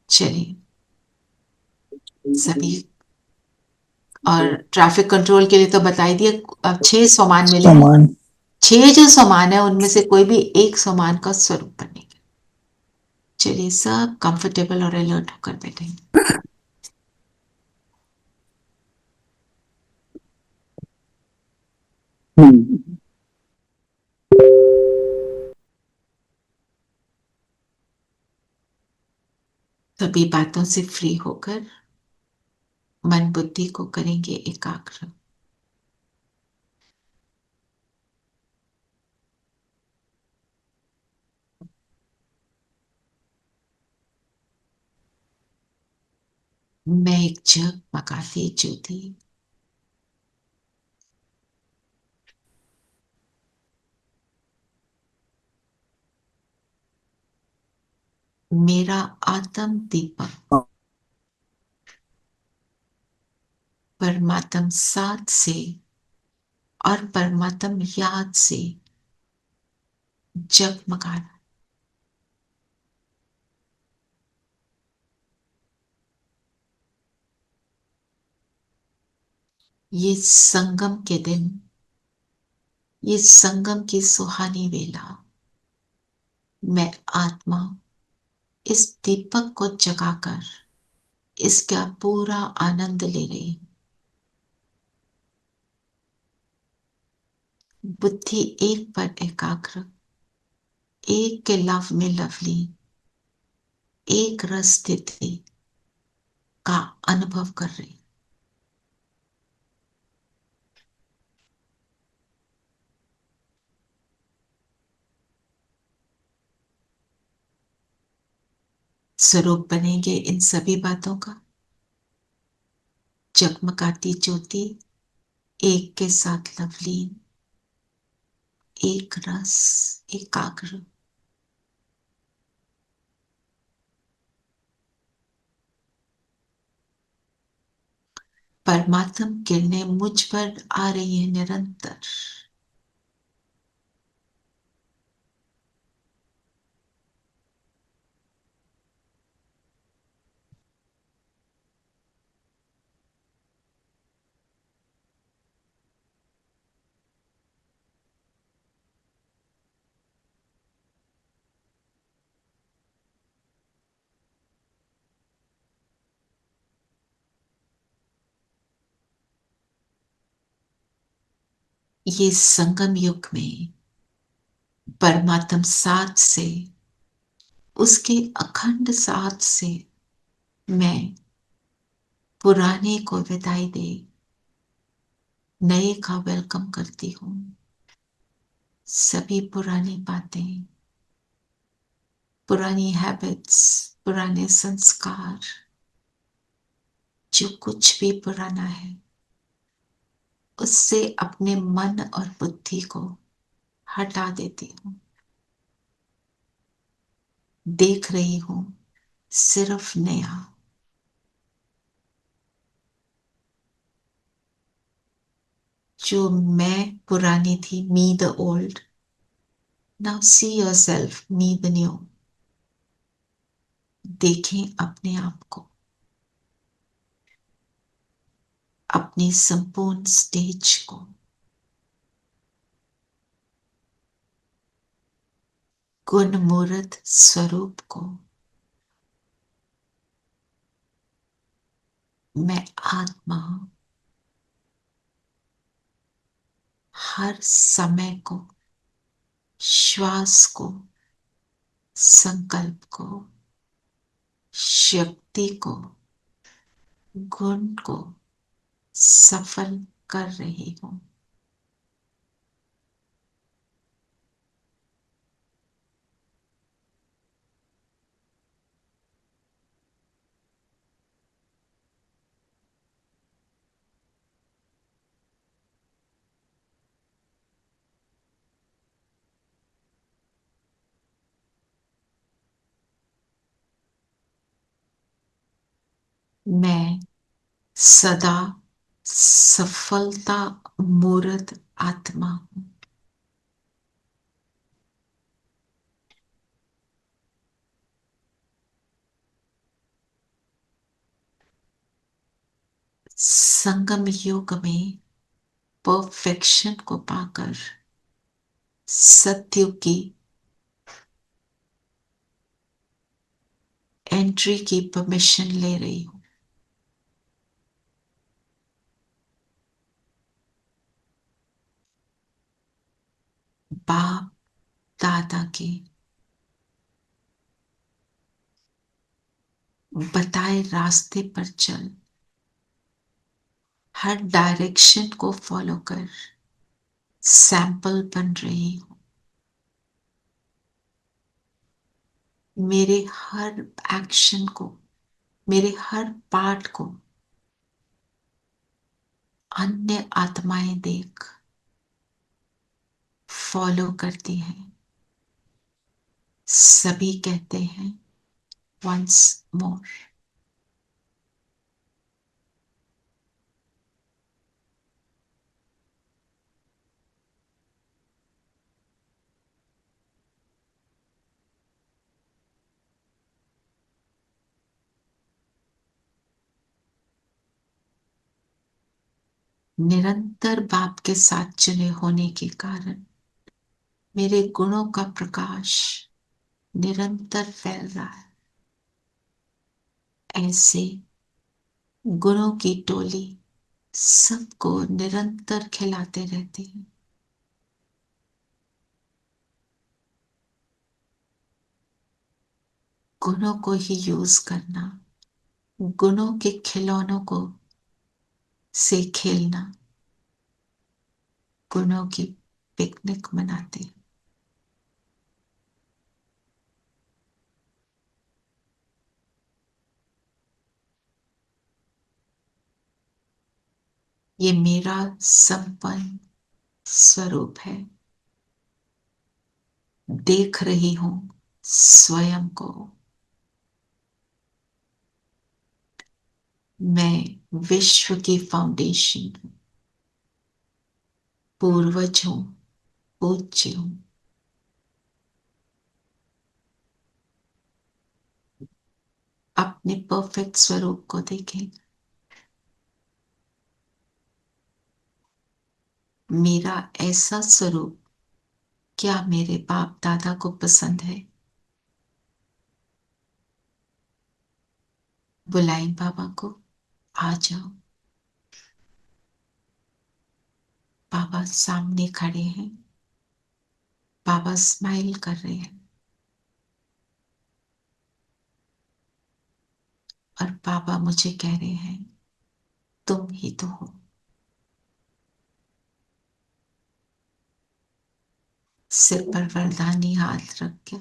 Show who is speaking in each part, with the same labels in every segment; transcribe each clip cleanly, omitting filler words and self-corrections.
Speaker 1: चलिए सभी, और ट्रैफिक कंट्रोल के लिए तो बता ही दिया। अब 6 सामान मिले हैं।
Speaker 2: सामान।
Speaker 1: 6 जो सामान है उनमें से कोई भी एक सामान का स्वरूप बनेगा। चलिए सब कंफर्टेबल और अलर्ट होकर बैठेंगे।
Speaker 2: हम्म।
Speaker 1: सभी बातों से फ्री होकर मन बुद्धि को करेंगे एकाग्र। मैं एक जगमगाती ज्योति, मेरा आत्म दीपक परमात्म साथ से और परमात्म याद से जगमगा रहा। ये संगम के दिन, ये संगम की सुहानी वेला, मैं आत्मा इस दीपक को जगाकर इसका पूरा आनंद ले रही हूं। बुद्धि एक पर एकाग्र, एक के लव में लवली, एक रस स्थिति का अनुभव कर रही। स्वरूप बनेंगे इन सभी बातों का। जगमगाती ज्योति, एक के साथ लवलीन, एक रस, एकाग्र। परमात्म किरणें मुझ पर आ रही है निरंतर। ये संगम युग में परमात्म साथ से, उसके अखंड साथ से मैं पुराने को विदाई दे नए का वेलकम करती हूँ। सभी पुरानी बातें, पुरानी हैबिट्स, पुराने संस्कार, जो कुछ भी पुराना है, उससे अपने मन और बुद्धि को हटा देती हूँ। देख रही हूं सिर्फ नया। जो मैं पुरानी थी, me the old, now see your self me the new. देखें अपने आप को, अपनी संपूर्ण स्टेज को, गुण मूर्त स्वरूप को। मैं आत्मा हर समय को, श्वास को, संकल्प को, शक्ति को, गुण को सफल कर रही हूं। मैं सदा सफलता मूर्त आत्मा हूं। संगम युग में परफेक्शन को पाकर सतयुग की एंट्री की परमिशन ले रही हूं। बाप दादा के बताए रास्ते पर चल, हर डायरेक्शन को फॉलो कर, सैंपल बन रही हूं। मेरे हर एक्शन को, मेरे हर पार्ट को अन्य आत्माएं देख फॉलो करती हैं। सभी कहते हैं वंस मोर। निरंतर बाप के साथ चले होने के कारण मेरे गुणों का प्रकाश निरंतर फैल रहा है। ऐसे गुणों की टोली सबको निरंतर खिलाते रहते हैं। गुणों को ही यूज करना, गुणों के खिलौनों को से खेलना, गुणों की पिकनिक मनाते हैं। ये मेरा संपन्न स्वरूप है। देख रही हूं स्वयं को। मैं विश्व की फाउंडेशन हूं, पूर्वज हूं, पूज्य हूं। अपने परफेक्ट स्वरूप को देखें। मेरा ऐसा स्वरूप क्या मेरे बाप दादा को पसंद है? बुलाएं बाबा को, आ जाओ। बाबा सामने खड़े हैं। बाबा स्माइल कर रहे हैं और बाबा मुझे कह रहे हैं तुम ही तो हो। सिर पर वरदानी हाथ रख के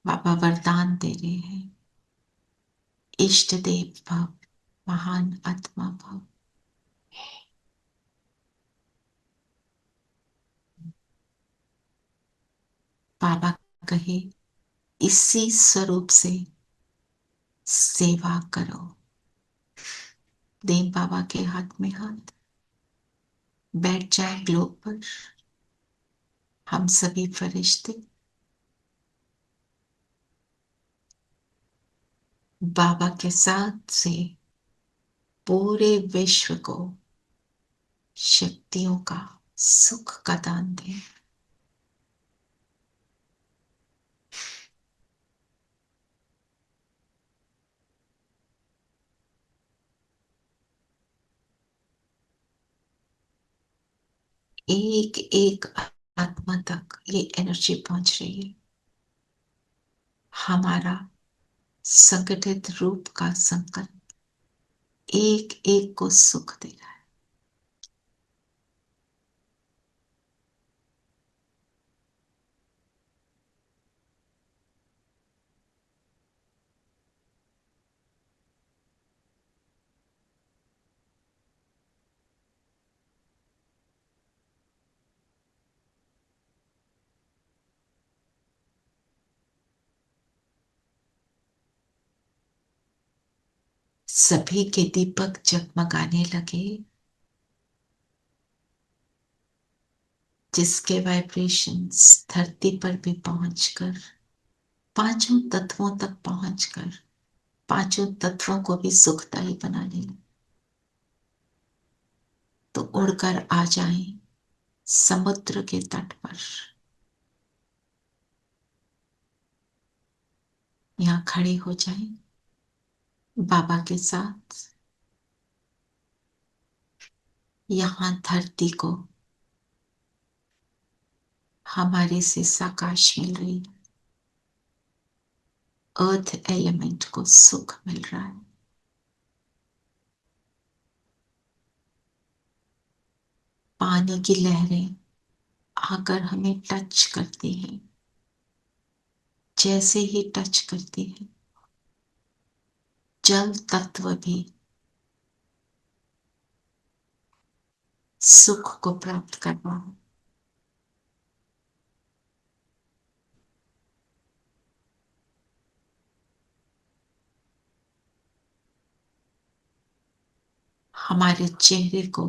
Speaker 1: बाबा वरदान दे रहे हैं। इष्ट देव भव, महान आत्मा भव। बाबा कहे इसी स्वरूप से सेवा करो। दें बाबा के हाथ में हाथ। बैठ जाए ग्लोब पर हम सभी फरिश्ते। बाबा के साथ से पूरे विश्व को शक्तियों का, सुख का दान दें। एक एक आत्मा तक ये एनर्जी पहुंच रही है। हमारा संगठित रूप का संकल्प एक एक को सुख दे रहा है। सभी के दीपक जगमगाने लगे, जिसके वाइब्रेशंस धरती पर भी पहुंचकर, पांचों तत्वों तक पहुंचकर पांचों तत्वों को भी सुखदायी बनाने लगे, तो उड़कर आ जाएं समुद्र के तट पर। यहां खड़े हो जाएं बाबा के साथ। यहां धरती को हमारे से साकाश मिल रही है, अर्थ एलिमेंट को सुख मिल रहा है। पानी की लहरें आकर हमें टच करती हैं, जैसे ही टच करती हैं जल तत्व भी सुख को प्राप्त कर रहा है। हमारे चेहरे को,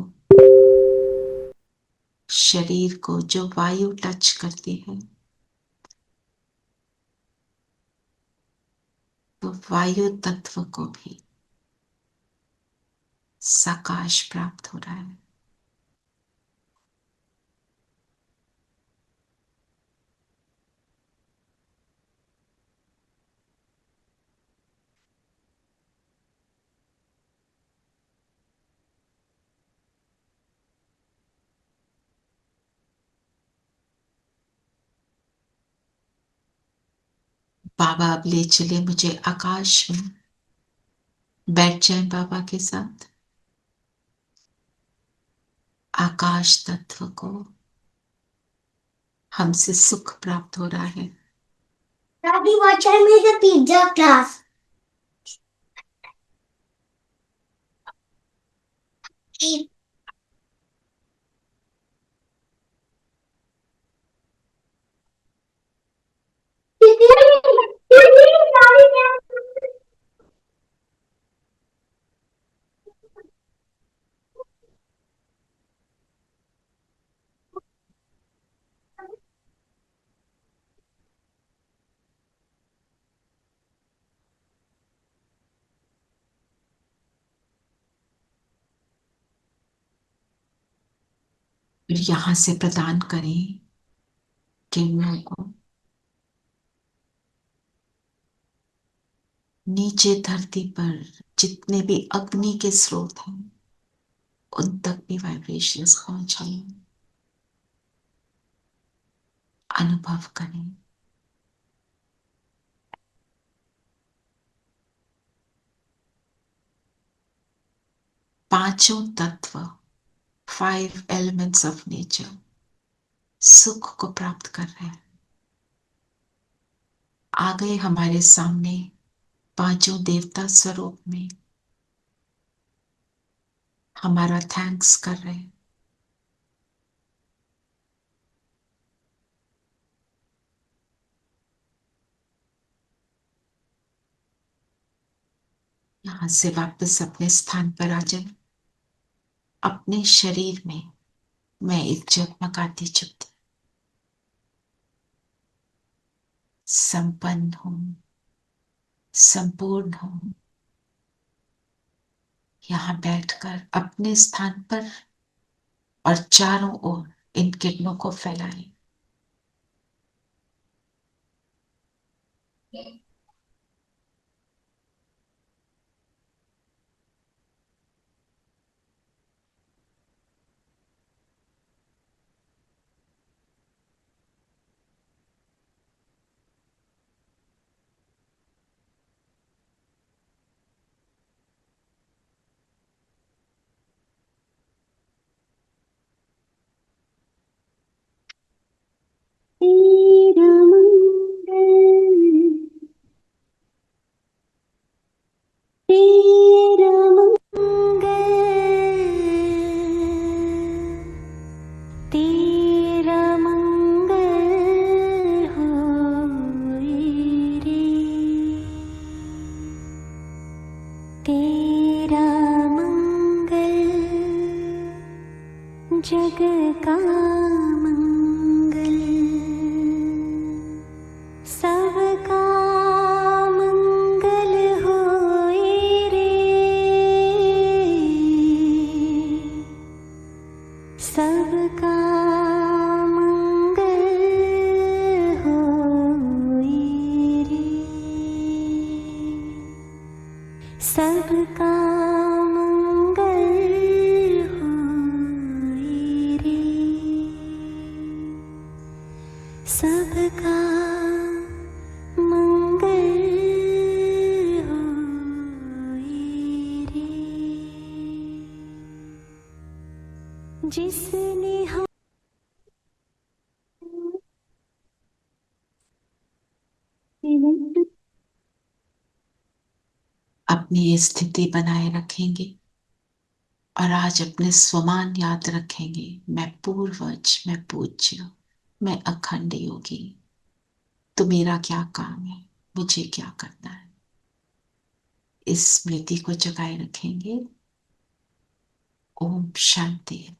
Speaker 1: शरीर को जो वायु टच करती है, तो वायु तत्व को भी सकाश प्राप्त हो रहा है। बाबा अब ले चले मुझे आकाश में, बैठ जाए बाबा के साथ। आकाश तत्व को हमसे सुख प्राप्त हो रहा है।
Speaker 2: Daddy, what time is the pizza class?
Speaker 1: फिर यहां से प्रदान करें किरणों को नीचे धरती पर जितने भी अग्नि के स्रोत हैं उन तक भी वाइब्रेशंस पहुंचाएं, अनुभव करें। पांचों तत्व, 5 एलिमेंट्स ऑफ नेचर, सुख को प्राप्त कर रहे हैं। आ गए हमारे सामने पांचों देवता स्वरूप में, हमारा थैंक्स कर रहे हैं। यहां से वापस अपने स्थान पर आ जाए। अपने शरीर में मैं एक जगमगाती ज्योति, संपन्न हूं, संपूर्ण हूं। यहां बैठकर अपने स्थान पर और चारों ओर इन किरणों को फैलाएं।
Speaker 2: तेरा मंगल, तेरा मंगल, तेरा मंगल होए रे, तेरा मंगल जग का मंगल, सबका मंगल हो
Speaker 3: सबका मंगल होए रे, सबका मंगल होए रे। जिसने
Speaker 1: अपनी ये स्थिति बनाए रखेंगे और आज अपने स्वमान याद रखेंगे। मैं पूर्वज, मैं पूज्य, मैं अखंड योगी। तो मेरा क्या काम है, मुझे क्या करना है, इस स्मृति को जगाए रखेंगे। ओम शांति।